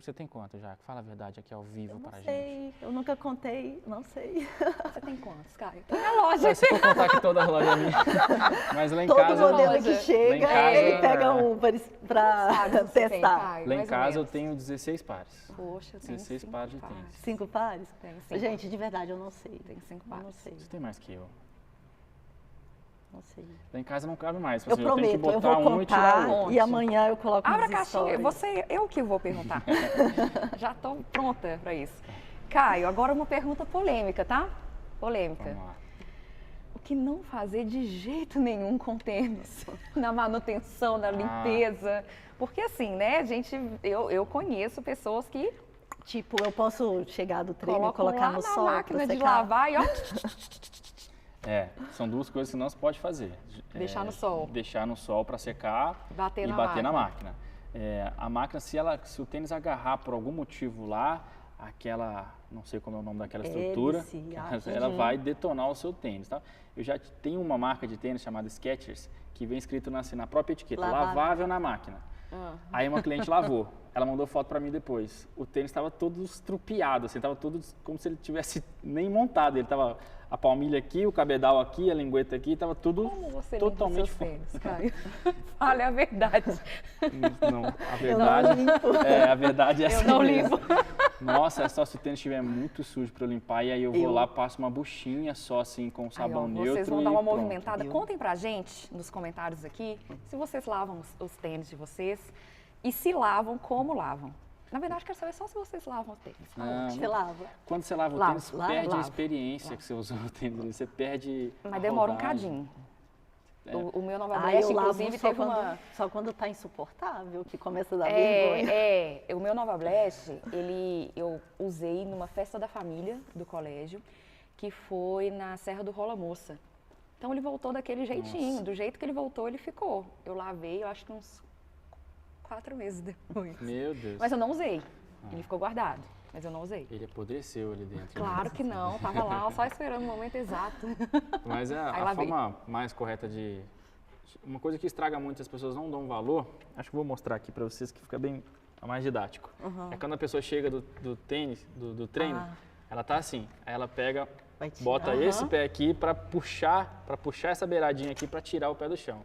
Speaker 3: Você tem quanto, Jaque? Fala a verdade aqui ao vivo para a gente.
Speaker 1: Eu nunca contei, não sei.
Speaker 2: Você tem quantos, Caio? Tem a loja.
Speaker 3: Se for contar aqui toda a loja é minha. Mas lá em
Speaker 1: Todo
Speaker 3: casa...
Speaker 1: Todo modelo que chega, ele pega um para testar.
Speaker 3: Lá em casa eu tenho 16 pares.
Speaker 2: Poxa, eu tenho
Speaker 3: 16 pares de tênis.
Speaker 1: 5 pares?
Speaker 2: Tenho 5.
Speaker 1: Gente, de verdade, eu não sei.
Speaker 2: Tenho 5 pares.
Speaker 1: Não sei.
Speaker 3: Você tem mais que eu.
Speaker 1: Não sei.
Speaker 3: Lá em casa não cabe mais.
Speaker 1: Eu prometo,
Speaker 3: tenho que botar
Speaker 1: eu vou contar
Speaker 3: e
Speaker 1: amanhã eu coloco
Speaker 2: Abra a
Speaker 1: nos
Speaker 2: caixinha,
Speaker 1: stories.
Speaker 2: eu que vou perguntar. Já estou pronta para isso. Caio, agora uma pergunta polêmica, tá? Polêmica.
Speaker 3: Vamos lá.
Speaker 2: O que não fazer de jeito nenhum com tênis? Na manutenção, na limpeza. Porque assim, né, eu conheço pessoas que...
Speaker 1: Tipo, eu posso chegar do treino e colocar
Speaker 2: lá
Speaker 1: no
Speaker 2: na
Speaker 1: sol
Speaker 2: máquina
Speaker 1: pra
Speaker 2: de
Speaker 1: secar?
Speaker 2: lavar e ó...
Speaker 3: São 2 coisas que não se pode fazer.
Speaker 2: Deixar no sol.
Speaker 3: Deixar no sol para secar e bater na máquina. A máquina, se o tênis agarrar por algum motivo lá, não sei como é o nome daquela estrutura, ela vai detonar o seu tênis. Tá? Eu já tenho uma marca de tênis chamada Skechers, que vem escrito na própria etiqueta, lavável na máquina. Aí uma cliente lavou, ela mandou foto para mim depois. O tênis estava todo estrupiado, assim, estava todo como se ele tivesse nem montado. Ele estava a palmilha aqui, o cabedal aqui, a lingueta aqui, estava tudo totalmente fora.
Speaker 2: Fale a verdade.
Speaker 3: Não, a verdade é essa.
Speaker 2: Eu não limpo.
Speaker 3: Nossa, é só se o tênis estiver muito sujo para eu limpar, e aí eu vou lá, passo uma buchinha só assim com sabão neutro.
Speaker 2: Vocês vão dar uma movimentada. Contem pra gente nos comentários aqui se vocês lavam os tênis de vocês e se lavam, como lavam. Na verdade, quero saber só se vocês lavam o tênis.
Speaker 1: Você lava.
Speaker 3: Quando você lava o tênis, perde a experiência que você usou no tênis. Você perde.
Speaker 2: Mas demora um cadinho. O meu Nova Blast, inclusive, teve
Speaker 1: só quando tá insuportável, que começa a dar vergonha.
Speaker 2: O meu Nova Blast, eu usei numa festa da família do colégio, que foi na Serra do Rola Moça. Então ele voltou daquele jeitinho, do jeito que ele voltou, ele ficou. Eu lavei, eu acho que uns 4 meses depois.
Speaker 3: Meu Deus.
Speaker 2: Mas eu não usei, ele ficou guardado. Mas eu não usei.
Speaker 3: Ele apodreceu ali dentro.
Speaker 2: Claro que não, tava lá só esperando o momento exato.
Speaker 3: Mas a forma mais correta uma coisa que estraga muito, as pessoas não dão valor, acho que vou mostrar aqui para vocês que fica bem mais didático. É quando a pessoa chega do tênis, do treino, ela tá assim, aí ela pega, bota esse pé aqui para puxar essa beiradinha aqui para tirar o pé do chão.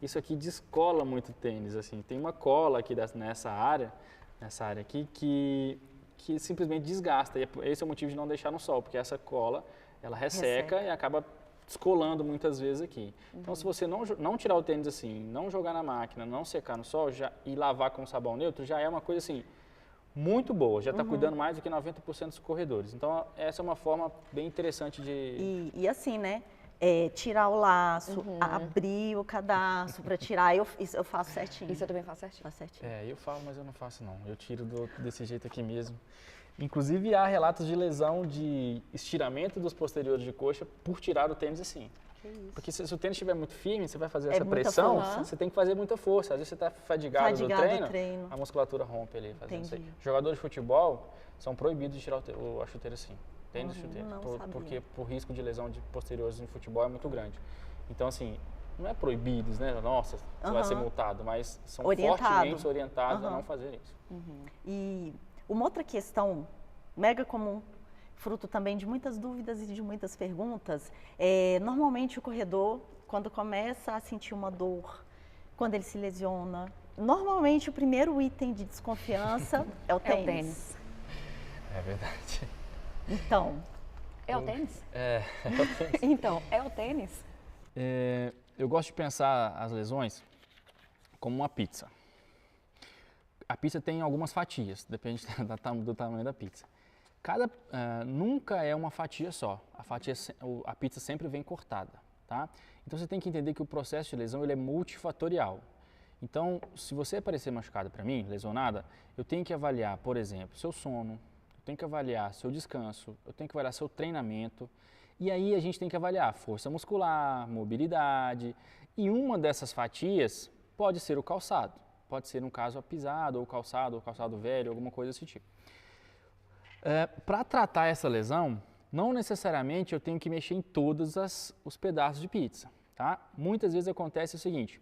Speaker 3: Isso aqui descola muito o tênis, assim. Tem uma cola aqui nessa área aqui que simplesmente desgasta. E esse é o motivo de não deixar no sol, porque essa cola, ela resseca e acaba descolando muitas vezes aqui. Então, se você não tirar o tênis assim, não jogar na máquina, não secar no sol e lavar com sabão neutro, já é uma coisa assim, muito boa. Já está cuidando mais do que 90% dos corredores. Então, essa é uma forma bem interessante de...
Speaker 1: E assim, né? Tirar o laço, abrir o cadarço para tirar. Eu faço certinho.
Speaker 2: Isso eu também faço certinho.
Speaker 3: Eu falo, mas eu não faço não. Eu tiro desse jeito aqui mesmo. Inclusive, há relatos de lesão de estiramento dos posteriores de coxa por tirar o tênis assim. Porque se o tênis estiver muito firme, você vai fazer essa pressão, você tem que fazer muita força. Às vezes você está fadigado do treino, a musculatura rompe ali fazendo isso aí. Jogadores de futebol são proibidos de tirar a chuteira assim. Tênis e chuteira, porque por risco de lesão de posteriores no futebol é muito grande. Então, assim, não é proibidos, né? Nossa, você vai ser multado, mas são fortemente orientados a não fazer isso.
Speaker 1: E uma outra questão mega comum, fruto também de muitas dúvidas e de muitas perguntas, normalmente o corredor, quando começa a sentir uma dor quando ele se lesiona. Normalmente o primeiro item de desconfiança é o tênis.
Speaker 2: É o tênis.
Speaker 3: É verdade.
Speaker 1: Então,
Speaker 2: É o tênis?
Speaker 3: É o tênis.
Speaker 2: Então, é o tênis?
Speaker 3: Eu gosto de pensar as lesões como uma pizza. A pizza tem algumas fatias, depende do tamanho da pizza. Nunca é uma fatia só. A pizza sempre vem cortada, tá? Então você tem que entender que o processo de lesão ele é multifatorial. Então, se você aparecer machucada para mim, lesionada, eu tenho que avaliar, por exemplo, seu sono, eu tenho que avaliar seu descanso, eu tenho que avaliar seu treinamento. E aí a gente tem que avaliar força muscular, mobilidade. E uma dessas fatias pode ser o calçado. Pode ser, no caso, a pisada, ou calçado velho, alguma coisa desse tipo. Para tratar essa lesão, não necessariamente eu tenho que mexer em todos os pedaços de pizza, tá? Muitas vezes acontece o seguinte,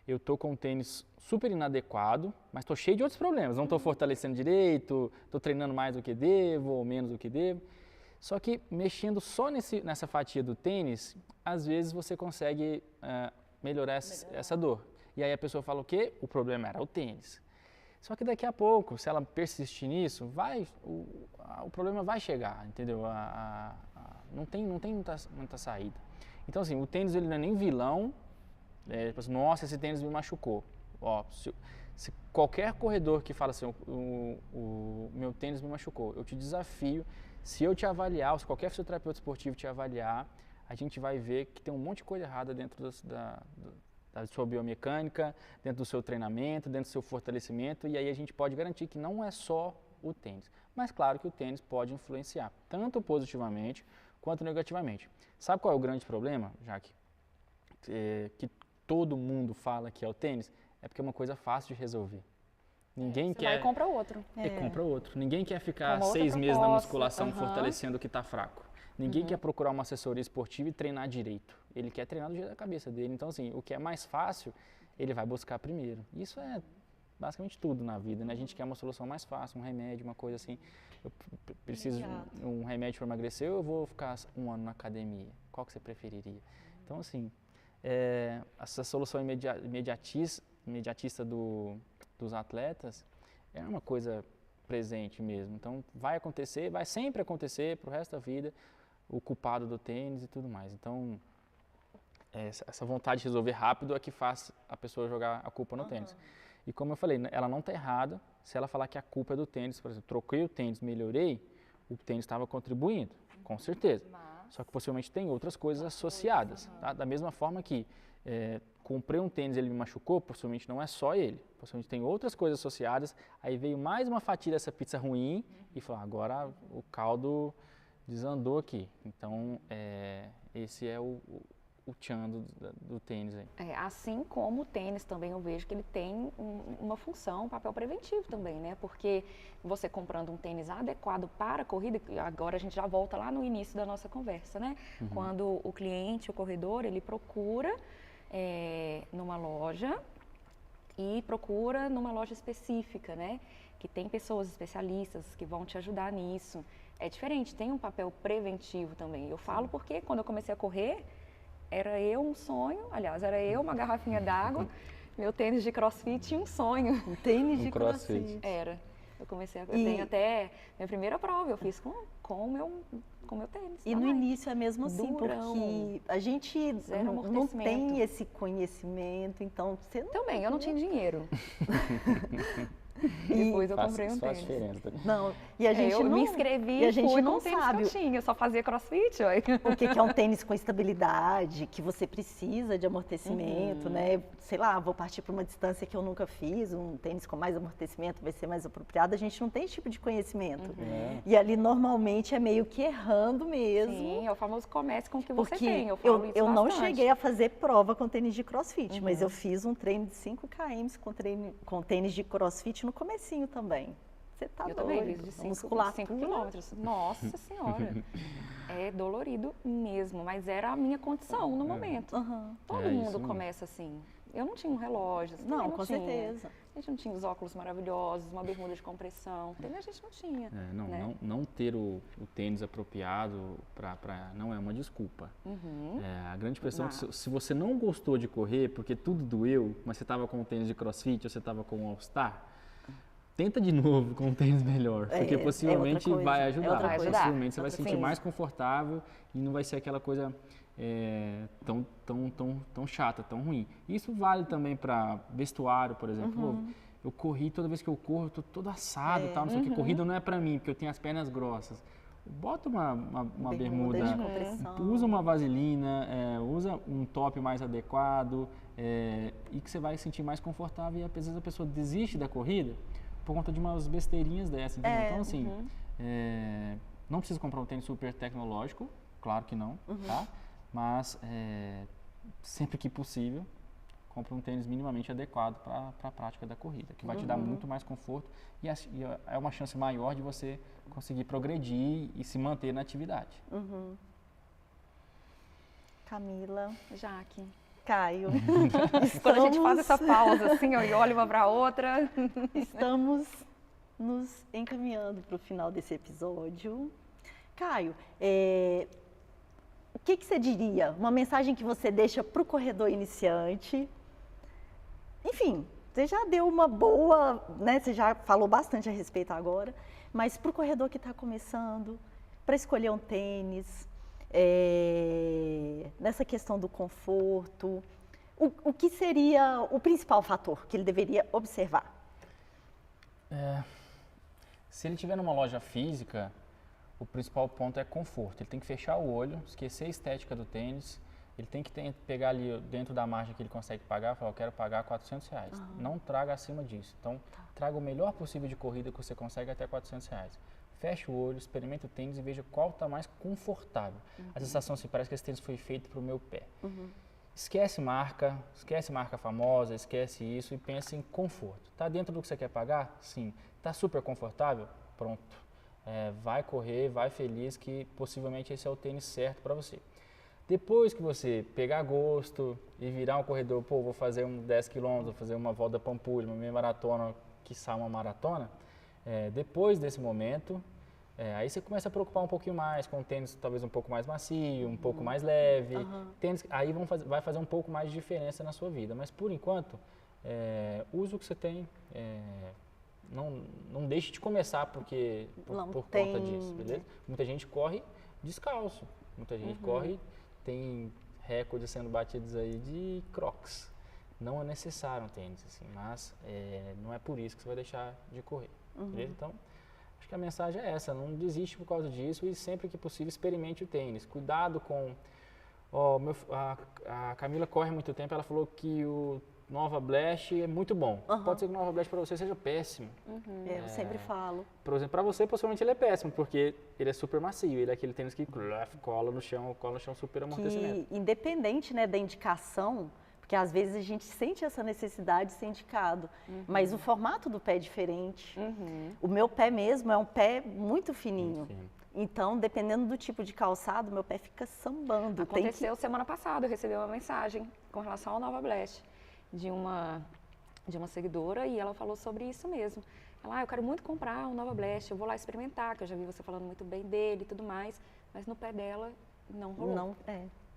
Speaker 3: eu estou com um tênis super inadequado, mas estou cheio de outros problemas, não estou fortalecendo direito, estou treinando mais do que devo ou menos do que devo. Só que mexendo só nessa fatia do tênis, às vezes você consegue melhorar essa dor. E aí a pessoa fala o quê? O problema era o tênis. Só que daqui a pouco, se ela persistir nisso, o problema vai chegar, entendeu? Não tem muita saída. Então assim, o tênis ele não é nem vilão, tipo assim, nossa, esse tênis me machucou. Ó, se qualquer corredor que fala assim, o meu tênis me machucou, eu te desafio, se eu te avaliar, ou se qualquer fisioterapeuta esportivo te avaliar, a gente vai ver que tem um monte de coisa errada dentro da sua biomecânica, dentro do seu treinamento, dentro do seu fortalecimento, e aí a gente pode garantir que não é só o tênis. Mas claro que o tênis pode influenciar, tanto positivamente quanto negativamente. Sabe qual é o grande problema, Jaque? Que todo mundo fala que é o tênis, é porque é uma coisa fácil de resolver. Ninguém quer...
Speaker 2: Vai e compra outro.
Speaker 3: Compra outro. Ninguém quer ficar
Speaker 2: Uma outra
Speaker 3: 6 meses na
Speaker 2: proposta,
Speaker 3: musculação fortalecendo o que está fraco. Ninguém quer procurar uma assessoria esportiva e treinar direito. Ele quer treinar do jeito da cabeça dele. Então, assim, o que é mais fácil, ele vai buscar primeiro. Isso é basicamente tudo na vida, né? A gente quer uma solução mais fácil, um remédio, uma coisa assim. Eu preciso de um remédio para emagrecer ou eu vou ficar 1 ano na academia? Qual que você preferiria? Então, assim, essa solução imediatista dos atletas é uma coisa presente mesmo. Então, vai acontecer, vai sempre acontecer para o resto da vida, o culpado do tênis e tudo mais. Então, essa vontade de resolver rápido é que faz a pessoa jogar a culpa no tênis. E como eu falei, ela não está errada se ela falar que a culpa é do tênis. Por exemplo, troquei o tênis, melhorei, o tênis estava contribuindo, com certeza. Só que possivelmente tem outras coisas associadas. Tá? Da mesma forma que comprei um tênis e ele me machucou, possivelmente não é só ele. Possivelmente tem outras coisas associadas. Aí veio mais uma fatia dessa pizza ruim e falou, agora o caldo desandou aqui. Então, esse é o tchan do tênis aí.
Speaker 2: Assim como o tênis também eu vejo que ele tem uma função, um papel preventivo também, né? Porque você comprando um tênis adequado para a corrida, agora a gente já volta lá no início da nossa conversa, né? Quando o cliente, o corredor, ele procura numa loja e procura numa loja específica, né? Que tem pessoas especialistas que vão te ajudar nisso. É diferente, tem um papel preventivo também. Eu falo porque quando eu comecei a correr, era eu um sonho, aliás, era eu uma garrafinha d'água, meu tênis de crossfit e um sonho.
Speaker 1: Um tênis de crossfit.
Speaker 2: Era. Eu comecei eu tenho até minha primeira prova, eu fiz com o meu tênis.
Speaker 1: E no início é mesmo assim, porque a gente não tem esse conhecimento, então você não...
Speaker 2: Também, eu não tinha dinheiro. Depois eu comprei um tênis.
Speaker 1: Não, e a gente
Speaker 2: eu
Speaker 1: não,
Speaker 2: me inscrevi
Speaker 1: e a gente
Speaker 2: fui
Speaker 1: não
Speaker 2: com o tênis
Speaker 1: sabe
Speaker 2: que eu tinha, eu só fazia crossfit. Ó.
Speaker 1: o que é um tênis com estabilidade, que você precisa de amortecimento, né? Sei lá, vou partir para uma distância que eu nunca fiz, um tênis com mais amortecimento vai ser mais apropriado. A gente não tem esse tipo de conhecimento. E ali normalmente é meio que errando mesmo.
Speaker 2: Sim, é o famoso comece com o que você
Speaker 1: porque
Speaker 2: tem. Eu falo isso
Speaker 1: não
Speaker 2: bastante.
Speaker 1: cheguei a fazer prova com tênis de crossfit, mas eu fiz um treino de 5 km com tênis de crossfit no comecinho também. Você tá
Speaker 2: eu
Speaker 1: doido.
Speaker 2: também fiz de 5 quilômetros. Nossa Senhora. É dolorido mesmo, mas era a minha condição no momento. Todo mundo começa assim. Eu não tinha um relógio, você também
Speaker 1: Não,
Speaker 2: não
Speaker 1: com
Speaker 2: tinha.
Speaker 1: certeza.
Speaker 2: A gente não tinha os óculos maravilhosos, uma bermuda de compressão. A gente não tinha.
Speaker 3: Não ter o tênis apropriado não é uma desculpa. A grande questão é que se você não gostou de correr porque tudo doeu, mas você estava com um tênis de CrossFit ou você estava com um All-Star, tenta de novo com um tênis melhor, porque possivelmente vai ajudar. Possivelmente você vai se sentir mais confortável e não vai ser aquela coisa tão chata, tão ruim. Isso vale também para vestuário, por exemplo. Eu corri, toda vez que eu corro, eu tô todo assado, tal, não sei o que. Corrida não é para mim, porque eu tenho as pernas grossas. Bota uma bermuda,
Speaker 1: de compressão.
Speaker 3: usa uma vaselina, usa um top mais adequado e que você vai se sentir mais confortável. E às vezes a pessoa desiste da corrida por conta de umas besteirinhas dessas. Então, assim, não precisa comprar um tênis super tecnológico, claro que não, tá? Mas sempre que possível, compre um tênis minimamente adequado para a prática da corrida, que vai te dar muito mais conforto e é uma chance maior de você conseguir progredir e se manter na atividade.
Speaker 1: Camila.
Speaker 2: Jaque.
Speaker 1: Caio.
Speaker 2: Quando a gente faz essa pausa assim, e olha uma para a outra.
Speaker 1: Estamos nos encaminhando para o final desse episódio. Caio, o que você diria? Uma mensagem que você deixa para o corredor iniciante? Enfim, você já deu uma boa, né? Você já falou bastante a respeito agora, mas para o corredor que está começando, para escolher um tênis, nessa questão do conforto, o que seria o principal fator que ele deveria observar?
Speaker 3: Se ele estiver numa loja física, o principal ponto é conforto. Ele tem que fechar o olho, esquecer a estética do tênis. Ele tem que pegar ali dentro da margem que ele consegue pagar, falar, eu quero pagar R$400. Não traga acima disso. Então, traga o melhor possível de corrida que você consegue até R$400. Feche o olho, experimente o tênis e veja qual está mais confortável. A sensação se parece que esse tênis foi feito para o meu pé. Esquece marca famosa, esquece isso e pense em conforto. Está dentro do que você quer pagar? Sim. Está super confortável? Pronto. Vai correr, vai feliz que possivelmente esse é o tênis certo para você. Depois que você pegar gosto e virar um corredor, vou fazer 10 km, vou fazer uma volta Pampulha, uma meia maratona, quiçá uma maratona, depois desse momento, aí você começa a preocupar um pouquinho mais com um tênis talvez um pouco mais macio, um pouco mais leve, tênis, aí vai fazer um pouco mais de diferença na sua vida, mas por enquanto, use o que você tem, não deixe de começar por conta disso, beleza? Muita gente corre descalço, muita gente corre, tem recordes sendo batidos aí de Crocs. Não é necessário um tênis, assim, mas não é por isso que você vai deixar de correr, beleza? Então, acho que a mensagem é essa, não desiste por causa disso e sempre que possível experimente o tênis. Cuidado com... a Camila corre há muito tempo, ela falou que o Nova Blast é muito bom. Pode ser que o Nova Blast para você seja péssimo.
Speaker 1: Eu sempre falo.
Speaker 3: Por exemplo, para você, possivelmente ele é péssimo, porque ele é super macio. Ele é aquele tênis que cola no chão super amortecimento.
Speaker 1: Que, independente, né, da indicação, porque às vezes a gente sente essa necessidade de ser indicado, mas o formato do pé é diferente. O meu pé mesmo é um pé muito fininho. Então, dependendo do tipo de calçado, meu pé fica sambando.
Speaker 2: Aconteceu semana passada, eu recebi uma mensagem com relação ao Nova Blast de uma seguidora e ela falou sobre isso mesmo. Ela, eu quero muito comprar um Nova Blast, eu vou lá experimentar, que eu já vi você falando muito bem dele e tudo mais, mas no pé dela não rolou.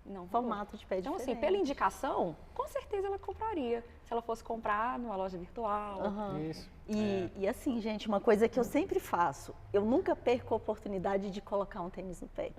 Speaker 2: Não
Speaker 1: formato de pé
Speaker 2: então,
Speaker 1: diferente.
Speaker 2: assim, pela indicação, com certeza ela compraria. Se ela fosse comprar numa loja virtual.
Speaker 3: Isso.
Speaker 1: E assim, gente, uma coisa que eu sempre faço, eu nunca perco a oportunidade de colocar um tênis no pé.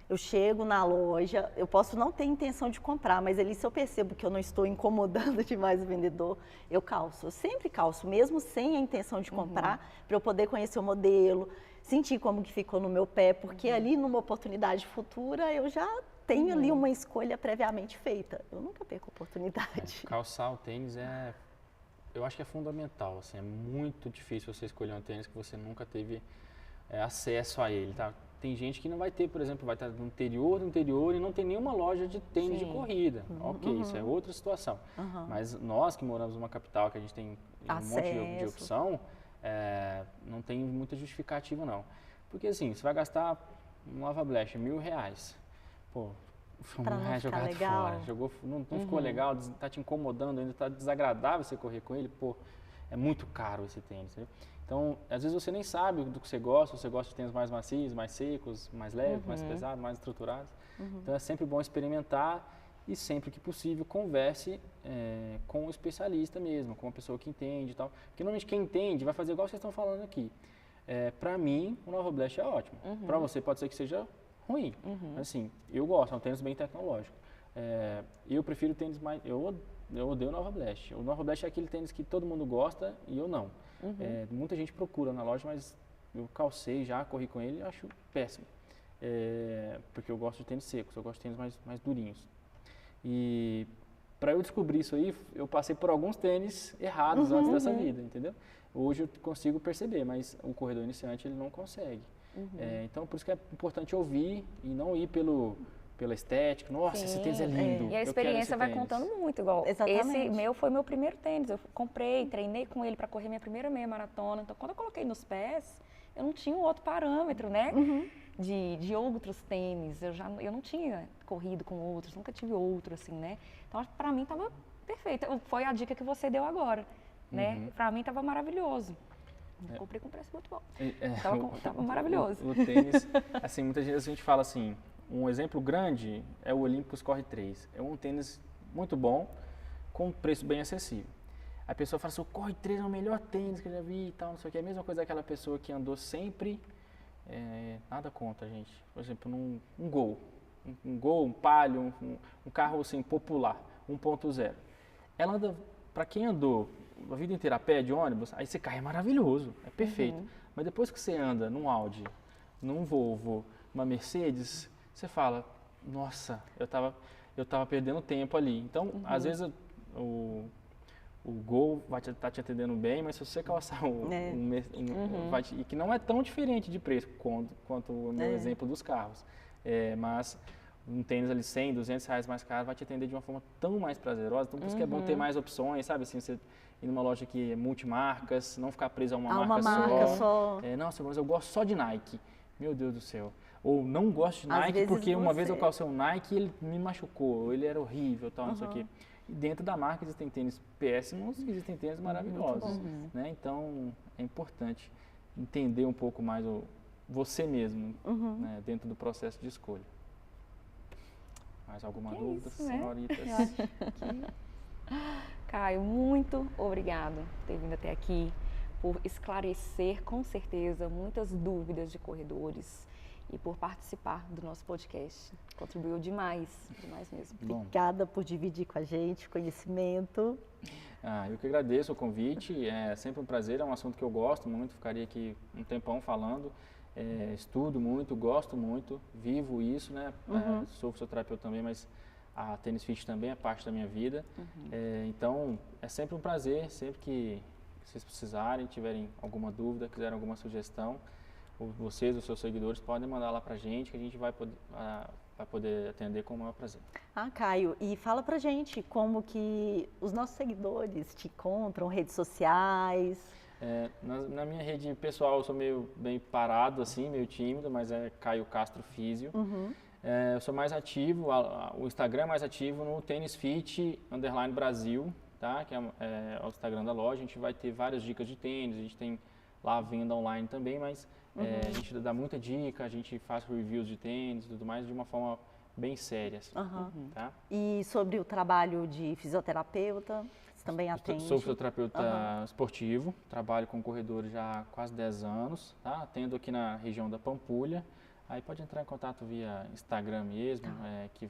Speaker 1: Eu chego na loja, eu posso não ter intenção de comprar, mas ali se eu percebo que eu não estou incomodando demais o vendedor, eu calço. Eu sempre calço, mesmo sem a intenção de comprar, para eu poder conhecer o modelo, sentir como que ficou no meu pé, porque ali numa oportunidade futura eu já tenho ali uma escolha previamente feita. Eu nunca perco a oportunidade.
Speaker 3: Calçar o tênis eu acho que é fundamental. Assim, é muito difícil você escolher um tênis que você nunca teve acesso a ele. Tá? Tem gente que não vai ter, por exemplo, vai estar no interior do interior e não tem nenhuma loja de tênis de corrida. Ok, isso é outra situação. Mas nós que moramos numa capital, que a gente tem um monte de opção, não tem muita justificativa não. Porque assim, você vai gastar um Nova Blast R$1.000.
Speaker 1: Pra não
Speaker 3: é
Speaker 1: ficar
Speaker 3: jogado
Speaker 1: legal.
Speaker 3: fora. Não ficou legal, tá te incomodando, ainda tá desagradável você correr com ele, pô, é muito caro esse tênis, entendeu? Então, às vezes você nem sabe do que você gosta de tênis mais macios, mais secos, mais leves, mais pesados, mais estruturados. Então é sempre bom experimentar e sempre que possível converse com um especialista mesmo, com uma pessoa que entende e tal. Porque normalmente quem entende vai fazer igual vocês estão falando aqui. Para mim, o Nova Blast é ótimo. Para você pode ser que seja ruim. Assim, eu gosto, é um tênis bem tecnológico. Eu prefiro tênis mais... Eu odeio o Nova Blast. O Nova Blast é aquele tênis que todo mundo gosta e eu não. Muita gente procura na loja, mas eu calcei já, corri com ele e acho péssimo. Porque eu gosto de tênis secos, eu gosto de tênis mais durinhos. E para eu descobrir isso aí, eu passei por alguns tênis errados antes dessa vida, entendeu? Hoje eu consigo perceber, mas o corredor iniciante ele não consegue. Então por isso que é importante ouvir e não ir pela estética. Nossa,
Speaker 2: Sim,
Speaker 3: esse tênis é lindo.
Speaker 2: E a experiência vai contando muito, igual
Speaker 1: Exatamente.
Speaker 2: esse meu foi meu primeiro tênis. Eu comprei, treinei com ele para correr minha primeira meia maratona. Então, quando eu coloquei nos pés, eu não tinha um outro parâmetro, né? De outros tênis. Eu não tinha corrido com outros, nunca tive outro, assim, né? Então, para mim, estava perfeito. Foi a dica que você deu agora, né? Para mim, estava maravilhoso. Comprei com preço muito bom. Tava maravilhoso.
Speaker 3: O tênis, assim, muitas vezes a gente fala assim, um exemplo grande é o Olympus Corre 3. É um tênis muito bom, com um preço bem acessível. A pessoa fala assim, o Corre 3 é o melhor tênis que eu já vi e tal, não sei o que. É a mesma coisa daquela pessoa que andou sempre, nada contra, gente. Por exemplo, um Gol. Um Gol, um Palio, um carro assim, popular, 1.0. Ela anda, para quem andou a vida inteira a pé de ônibus, aí esse carro é maravilhoso, é perfeito. Mas depois que você anda num Audi, num Volvo, numa Mercedes, você fala, nossa, eu tava perdendo tempo ali. Então, às vezes o Gol vai estar te atendendo bem, mas se você calçar e que não é tão diferente de preço quanto o meu exemplo dos carros, mas um tênis ali 100, 200 reais mais caro vai te atender de uma forma tão mais prazerosa. Então, por isso que é bom ter mais opções, sabe? Assim, você ir numa loja que é multimarcas, não ficar preso a uma marca só. Nossa, mas eu gosto só de Nike. Meu Deus do céu. Ou não gosto de Nike porque uma vez eu calcei um Nike e ele me machucou, ou ele era horrível, tal, não sei o quê. E dentro da marca existem tênis péssimos e existem tênis maravilhosos, né? Então, é importante entender um pouco mais você mesmo, né, dentro do processo de escolha. Mais alguma dúvida, senhoritas?
Speaker 2: Eu acho que... Caio, muito obrigado por ter vindo até aqui, por esclarecer com certeza muitas dúvidas de corredores e por participar do nosso podcast. Contribuiu demais mesmo.
Speaker 1: Obrigada por dividir com a gente o conhecimento.
Speaker 3: Eu que agradeço o convite, é sempre um prazer, é um assunto que eu gosto muito, ficaria aqui um tempão falando. Estudo muito, gosto muito, vivo isso, né? Sou fisioterapeuta também, mas a Tênis Fit também é parte da minha vida. Então, é sempre um prazer, sempre que vocês precisarem, tiverem alguma dúvida, quiserem alguma sugestão, vocês, os seus seguidores, podem mandar lá pra gente, que a gente vai poder atender com o maior prazer.
Speaker 1: Caio, e fala pra gente como que os nossos seguidores te encontram, redes sociais.
Speaker 3: Na minha rede pessoal eu sou meio bem parado, assim, meio tímido, mas é Caio Castro Físio. Eu sou mais ativo, o Instagram é mais ativo no Tênis Fit _Brasil, tá? Que é o Instagram da loja. A gente vai ter várias dicas de tênis, a gente tem lá a venda online também, mas a gente dá muita dica, a gente faz reviews de tênis e tudo mais de uma forma bem séria, assim, tá?
Speaker 1: E sobre o trabalho de fisioterapeuta, você também atende?
Speaker 3: Sou fisioterapeuta esportivo, trabalho com corredores já há quase 10 anos, tá? Atendo aqui na região da Pampulha. Aí pode entrar em contato via Instagram mesmo, que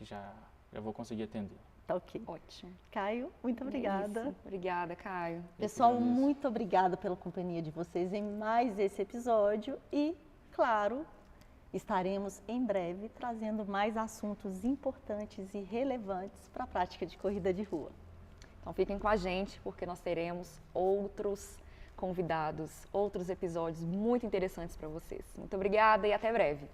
Speaker 3: já vou conseguir atender.
Speaker 1: Tá ok. Ótimo. Caio, muito obrigada.
Speaker 2: Isso. Obrigada, Caio.
Speaker 1: Pessoal, muito obrigada pela companhia de vocês em mais esse episódio e, claro, estaremos em breve trazendo mais assuntos importantes e relevantes para a prática de corrida de rua.
Speaker 2: Então fiquem com a gente, porque nós teremos outros convidados, outros episódios muito interessantes para vocês. Muito obrigada e até breve.